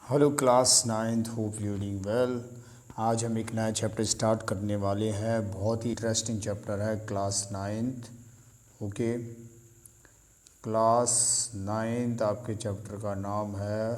Hello class ninth, hope you doing well. आज हम एक नया चैप्टर स्टार्ट करने वाले हैं। बहुत ही इंटरेस्टिंग चैप्टर है class ninth. Okay, class ninth आपके चैप्टर का नाम है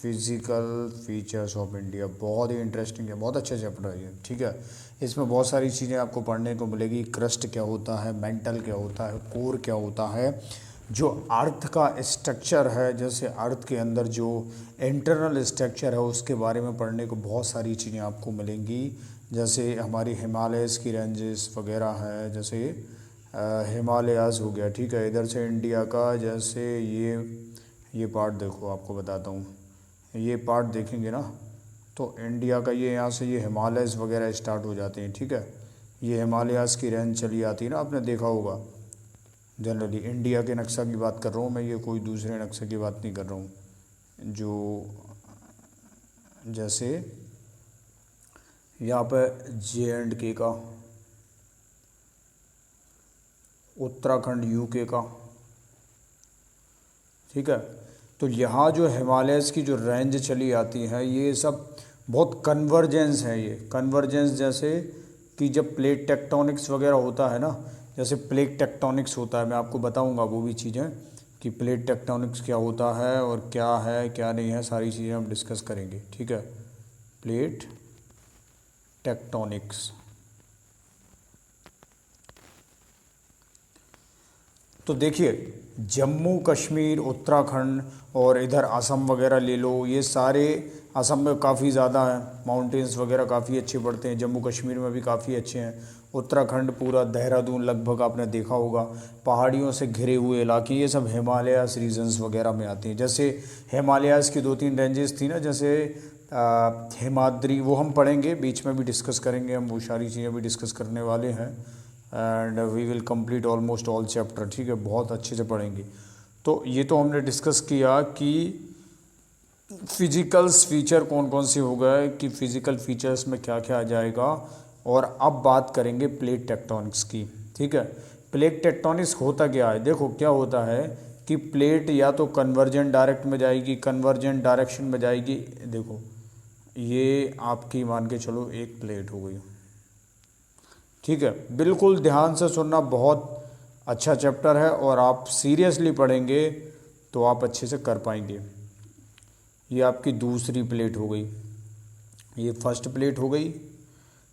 फिज़िकल फीचर्स ऑफ इंडिया। बहुत ही इंटरेस्टिंग है, बहुत अच्छा चैप्टर है ये। ठीक है, इसमें बहुत सारी चीज़ें आपको पढ़ने को मिलेगी। क्रस्ट क्या होता है, मेंटल क्या होता है, कोर क्या होता है, जो अर्थ का स्ट्रक्चर है, जैसे अर्थ के अंदर जो इंटरनल स्ट्रक्चर है उसके बारे में पढ़ने को बहुत सारी चीज़ें आपको मिलेंगी। जैसे हमारी हिमालयस की रेंजेस वगैरह है, जैसे हिमालयाज़ हो गया। ठीक है, इधर से इंडिया का, जैसे ये पार्ट देखो, आपको बताता हूँ। ये पार्ट देखेंगे ना तो इंडिया का ये यहाँ से ये हिमालयस वगैरह स्टार्ट हो जाते हैं। ठीक है, ये हिमालयाज़ की रेंज चली आती है ना, आपने देखा होगा। जनरली इंडिया के नक्शा की बात कर रहा हूँ मैं, ये कोई दूसरे नक्शे की बात नहीं कर रहा हूँ। जो जैसे यहाँ पे JNK का, उत्तराखंड यूके का। ठीक है, तो यहाँ जो हिमालयस की जो रेंज चली आती है, ये सब बहुत कन्वर्जेंस है। ये कन्वर्जेंस जैसे कि जब प्लेट टेक्टोनिक्स वगैरह होता है ना, जैसे प्लेट टेक्टोनिक्स होता है, मैं आपको बताऊंगा वो भी चीज़ें कि प्लेट टेक्टोनिक्स क्या होता है और क्या है क्या नहीं है, सारी चीज़ें हम डिस्कस करेंगे। ठीक है, प्लेट टेक्टोनिक्स। तो देखिए, जम्मू कश्मीर, उत्तराखंड और इधर असम वगैरह ले लो, ये सारे, असम में काफ़ी ज़्यादा है, माउंटेन्स वगैरह काफ़ी अच्छे पड़ते हैं। जम्मू कश्मीर में भी काफ़ी अच्छे हैं। उत्तराखंड पूरा देहरादून लगभग आपने देखा होगा, पहाड़ियों से घिरे हुए इलाके, ये सब हिमालयास रीजन्स वगैरह में आते हैं। जैसे हिमालयास की 2-3 रेंजेस थी ना, जैसे हिमाद्री, वो हम पढ़ेंगे, बीच में भी डिस्कस करेंगे हम, वो सारी चीज़ें भी डिस्कस करने वाले हैं। And we will complete almost all chapter. ठीक है, बहुत अच्छे से पढ़ेंगे। तो ये तो हमने डिस्कस किया कि फिजिकल्स फीचर कौन कौन से हो गए, कि फिजिकल फीचर्स में क्या क्या आ जाएगा। और अब बात करेंगे प्लेट टेक्टोनिक्स की। ठीक है, प्लेट टेक्टोनिक्स होता क्या है, देखो क्या होता है कि प्लेट या तो कन्वर्जेंट डायरेक्ट में जाएगी, कन्वर्जेंट डायरेक्शन में जाएगी। देखो, ये आपकी मान के चलो एक प्लेट हो गई। ठीक है, बिल्कुल ध्यान से सुनना, बहुत अच्छा चैप्टर है और आप सीरियसली पढ़ेंगे तो आप अच्छे से कर पाएंगे। ये आपकी दूसरी प्लेट हो गई, ये फर्स्ट प्लेट हो गई।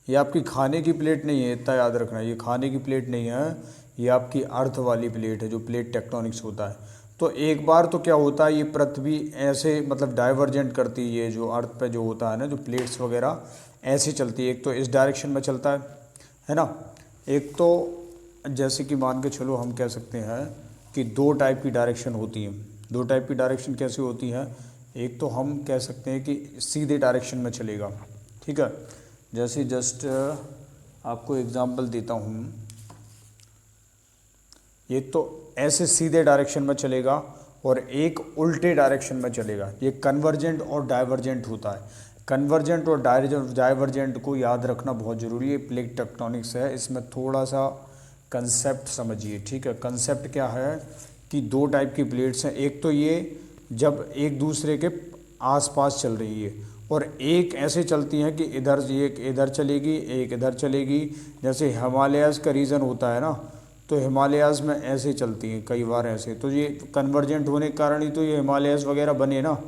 ये आपकी खाने की प्लेट नहीं है, इतना याद रखना, ये खाने की प्लेट नहीं है, ये आपकी अर्थ वाली प्लेट है, जो प्लेट टेक्टोनिक्स होता है। तो एक बार तो क्या होता है, ये पृथ्वी ऐसे मतलब डाइवर्जेंट करती है, ये जो अर्थ पे जो होता है ना, जो प्लेट्स वगैरह ऐसे चलती है। एक तो इस डायरेक्शन में चलता है ना। एक तो जैसे कि मान के चलो हम कह सकते हैं कि दो टाइप की डायरेक्शन होती हैं। दो टाइप की डायरेक्शन कैसे होती हैं, एक तो हम कह सकते हैं कि सीधे डायरेक्शन में चलेगा। ठीक है, जैसे जस्ट आपको एग्जांपल देता हूँ, ये तो ऐसे सीधे डायरेक्शन में चलेगा और एक उल्टे डायरेक्शन में चलेगा। ये कन्वर्जेंट और डाइवर्जेंट होता है। कन्वर्जेंट और डाइवर्जेंट को याद रखना बहुत ज़रूरी है। प्लेट टेक्टोनिक्स है, इसमें थोड़ा सा कंसेप्ट समझिए। ठीक है, कंसेप्ट क्या है कि दो टाइप की प्लेट्स हैं। एक तो ये जब एक दूसरे के आसपास चल रही है, और एक ऐसे चलती हैं कि इधर, एक इधर चलेगी एक इधर चलेगी। जैसे हिमालयाज़ का रीजन होता है ना, तो हिमालयाज़ में ऐसे चलती हैं कई बार ऐसे। तो ये कन्वर्जेंट होने के कारण ही तो ये हिमालयाज़ वगैरह बने ना।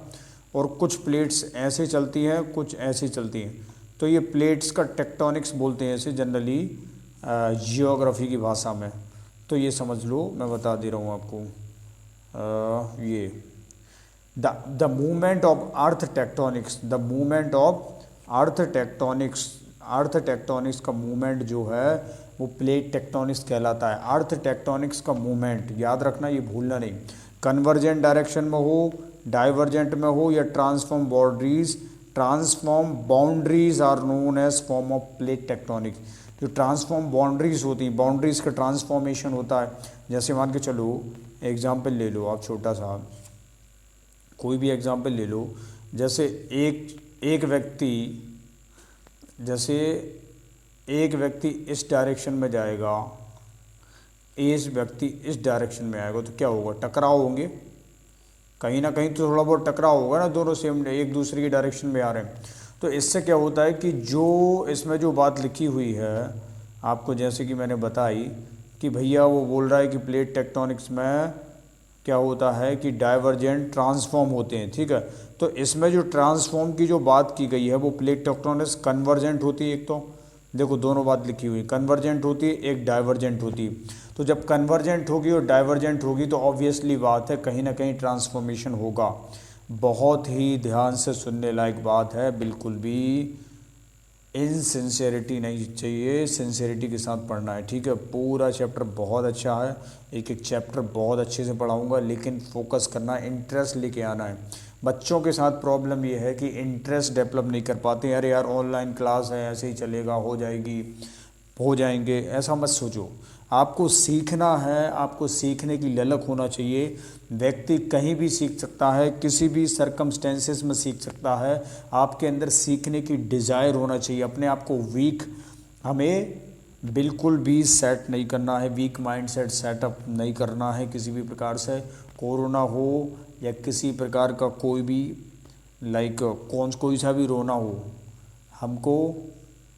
और कुछ प्लेट्स ऐसे चलती हैं, कुछ ऐसे चलती हैं। तो ये प्लेट्स का टेक्टोनिक्स बोलते हैं इसे जनरली, जियोग्राफी की भाषा में। तो ये समझ लो, मैं बता दे रहा हूँ आपको। ये the movement of earth tectonics, the movement of earth tectonics, earth tectonics का मूवमेंट जो है वो प्लेट टेक्टोनिक्स कहलाता है। अर्थ टेक्टोनिक्स का मूवमेंट याद रखना, ये भूलना नहीं। कन्वर्जेंट डायरेक्शन में हो, डाइवर्जेंट में हो, या transform boundaries, transform boundaries are known as form of plate tectonics. जो ट्रांसफॉर्म बाउंड्रीज होती हैं, बाउंड्रीज का ट्रांसफॉर्मेशन होता है। जैसे मान के चलो, एग्जाम्पल ले लो आप छोटा सा, कोई भी एग्जाम्पल ले लो। जैसे एक व्यक्ति, जैसे एक व्यक्ति इस डायरेक्शन में जाएगा, इस व्यक्ति इस डायरेक्शन में आएगा, तो क्या होगा, टकराव होंगे। कहीं ना कहीं तो थोड़ा बहुत टकराव होगा ना, दोनों सेम एक दूसरे की डायरेक्शन में आ रहे हैं। तो इससे क्या होता है कि जो इसमें जो बात लिखी हुई है आपको, जैसे कि मैंने बताई कि भैया वो बोल रहा है कि प्लेट टेक्टोनिक्स में क्या होता है कि डाइवर्जेंट ट्रांसफॉर्म होते हैं, ठीक है। तो इसमें जो ट्रांसफॉर्म की जो बात की गई है वो प्लेट टेक्टोनिक्स कन्वर्जेंट होती है। एक तो देखो दोनों बात लिखी हुई, कन्वर्जेंट होती है, एक डाइवर्जेंट होती है। तो जब कन्वर्जेंट होगी और डाइवर्जेंट होगी तो ऑब्वियसली बात है कहीं ना कहीं ट्रांसफॉर्मेशन होगा। बहुत ही ध्यान से सुनने लायक बात है, बिल्कुल भी इनसिंसेरिटी नहीं चाहिए, सिंसेरिटी के साथ पढ़ना है, ठीक है। पूरा चैप्टर बहुत अच्छा है, एक एक चैप्टर बहुत अच्छे से पढ़ाऊंगा, लेकिन फोकस करना, इंटरेस्ट लेके आना है। बच्चों के साथ प्रॉब्लम ये है कि इंटरेस्ट डेवलप नहीं कर पाते। अरे यार ऑनलाइन क्लास है, ऐसे ही चलेगा, हो जाएगी, हो जाएंगे, ऐसा मत सोचो। आपको सीखना है, आपको सीखने की ललक होना चाहिए। व्यक्ति कहीं भी सीख सकता है, किसी भी सरकमस्टेंसेस में सीख सकता है। आपके अंदर सीखने की डिज़ायर होना चाहिए। अपने आप को वीक हमें बिल्कुल भी सेट नहीं करना है, वीक माइंड सेट सेटअप नहीं करना है किसी भी प्रकार से। कोरोना हो या किसी प्रकार का कोई भी कोई सा भी रोना हो, हमको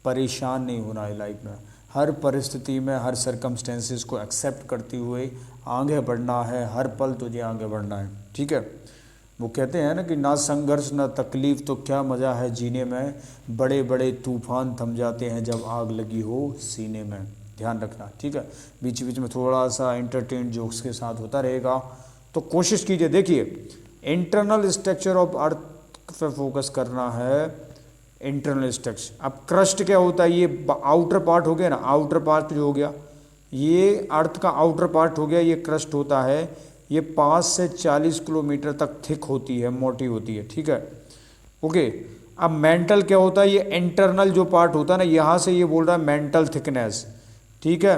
परेशान नहीं होना है लाइफ में। हर परिस्थिति में, हर सरकमस्टेंसेस को एक्सेप्ट करते हुए आगे बढ़ना है। हर पल तुझे आगे बढ़ना है, ठीक है। वो कहते हैं ना कि ना संघर्ष ना तकलीफ़ तो क्या मज़ा है जीने में, बड़े बड़े तूफान थम जाते हैं जब आग लगी हो सीने में। ध्यान रखना, ठीक है। बीच बीच में थोड़ा सा एंटरटेन जोक्स के साथ होता रहेगा, तो कोशिश कीजिए। देखिए इंटरनल स्ट्रक्चर ऑफ अर्थ पे फोकस करना है, इंटरनल स्ट्रक्चर। अब क्रस्ट क्या होता है, ये आउटर पार्ट हो गया ना, आउटर पार्ट जो हो गया, ये अर्थ का आउटर पार्ट हो गया, ये क्रस्ट होता है। ये 5 से 40 किलोमीटर तक थिक होती है, मोटी होती है, ठीक है, ओके। अब मेंटल क्या होता है, ये इंटरनल जो पार्ट होता है ना, यहाँ से ये बोल रहा है मेंटल थिकनेस, ठीक है।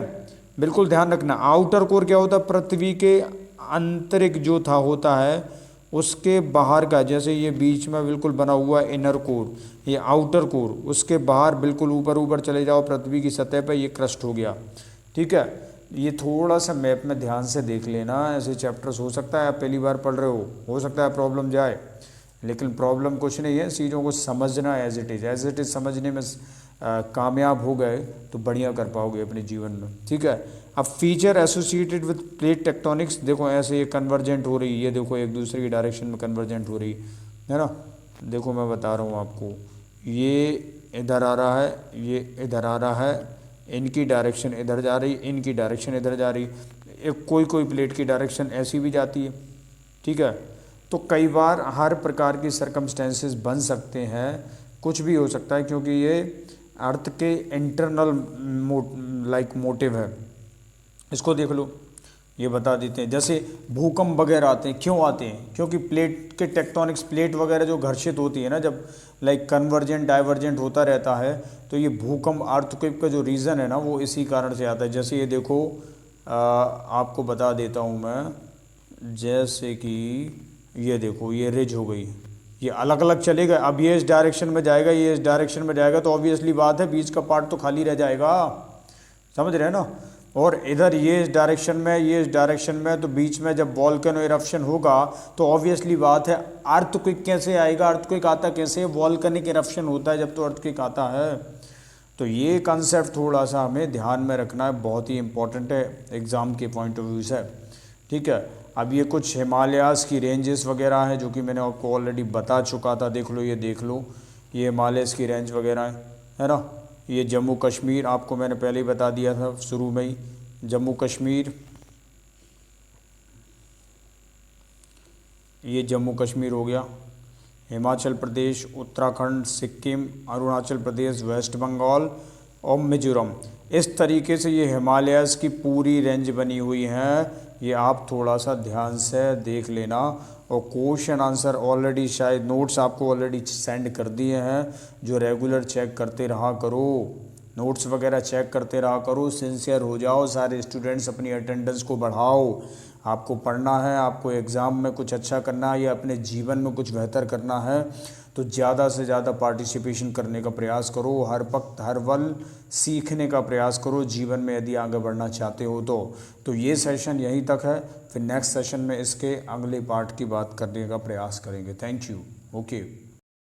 बिल्कुल ध्यान रखना। आउटर कोर क्या होता है, पृथ्वी के आंतरिक जो था होता है उसके बाहर का, जैसे ये बीच में बिल्कुल बना हुआ इनर कोर, ये आउटर कोर, उसके बाहर बिल्कुल ऊपर ऊपर चले जाओ पृथ्वी की सतह पर, ये क्रस्ट हो गया, ठीक है। ये थोड़ा सा मैप में ध्यान से देख लेना। ऐसे चैप्टर्स हो सकता है आप पहली बार पढ़ रहे हो सकता है प्रॉब्लम जाए, लेकिन प्रॉब्लम कुछ नहीं है, चीज़ों को समझना एज इट इज़ समझने में कामयाब हो गए तो बढ़िया कर पाओगे अपने जीवन में, ठीक है। अब feature associated with plate tectonics, देखो ऐसे ये कन्वर्जेंट हो रही है, ये देखो एक दूसरे की डायरेक्शन में कन्वर्जेंट हो रही है ना। देखो मैं बता रहा हूँ आपको, ये इधर आ रहा है, ये इधर आ रहा है, इनकी डायरेक्शन इधर जा रही, इनकी डायरेक्शन इधर जा रही। एक कोई कोई प्लेट की डायरेक्शन ऐसी भी जाती है, ठीक है। तो कई बार हर प्रकार की सरकमस्टेंसेस बन सकते हैं, कुछ भी हो सकता है, क्योंकि ये अर्थ के इंटरनल मोटिव है। इसको देख लो, ये बता देते हैं। जैसे भूकंप वगैरह आते हैं, क्यों आते हैं, क्योंकि प्लेट के टेक्टोनिक्स, प्लेट वगैरह जो घर्षित होती है ना, जब कन्वर्जेंट डाइवर्जेंट होता रहता है, तो ये भूकंप अर्थक्वेक का जो रीज़न है ना वो इसी कारण से आता है। जैसे ये देखो, आपको बता देता हूँ मैं, जैसे कि ये देखो, ये रिज हो गई, ये अलग अलग चलेगा। अब ये इस डायरेक्शन में जाएगा, ये इस डायरेक्शन में जाएगा, तो ऑब्वियसली बात है बीच का पार्ट तो खाली रह जाएगा, समझ रहे हैं ना। और इधर ये इस डायरेक्शन में, ये इस डायरेक्शन में, तो बीच में जब वॉल्केनो इरप्शन होगा तो ऑब्वियसली बात है अर्थक्वेक कैसे आएगा, अर्थक्वेक आता कैसे, वॉल्केनिक इरप्शन होता है जब तो अर्थक्वेक आता है। तो ये कंसेप्ट थोड़ा सा हमें ध्यान में रखना है, बहुत ही इंपॉर्टेंट है एग्ज़ाम के पॉइंट ऑफ व्यू से, ठीक है। अब ये कुछ हिमालयाज़ की रेंजेस वगैरह हैं जो कि मैंने आपको ऑलरेडी बता चुका था, देख लो, ये देख लो, ये हिमालयस की रेंज वगैरह है ना। ये जम्मू कश्मीर आपको मैंने पहले ही बता दिया था शुरू में ही, जम्मू कश्मीर, ये जम्मू कश्मीर हो गया, हिमाचल प्रदेश, उत्तराखंड, सिक्किम, अरुणाचल प्रदेश, वेस्ट बंगाल और मिजोरम। इस तरीके से ये हिमालयाज़ की पूरी रेंज बनी हुई है, ये आप थोड़ा सा ध्यान से देख लेना। और क्वेश्चन आंसर ऑलरेडी शायद नोट्स आपको ऑलरेडी सेंड कर दिए हैं, जो रेगुलर चेक करते रहा करो, नोट्स वगैरह चेक करते रहा करो, सिंसियर हो जाओ, सारे स्टूडेंट्स अपनी अटेंडेंस को बढ़ाओ। आपको पढ़ना है, आपको एग्ज़ाम में कुछ अच्छा करना है या अपने जीवन में कुछ बेहतर करना है तो ज़्यादा से ज़्यादा पार्टिसिपेशन करने का प्रयास करो, हर वक्त हर पल सीखने का प्रयास करो जीवन में यदि आगे बढ़ना चाहते हो तो ये सेशन यहीं तक है। फिर नेक्स्ट सेशन में इसके अगले पार्ट की बात करने का प्रयास करेंगे। Thank you. ओके।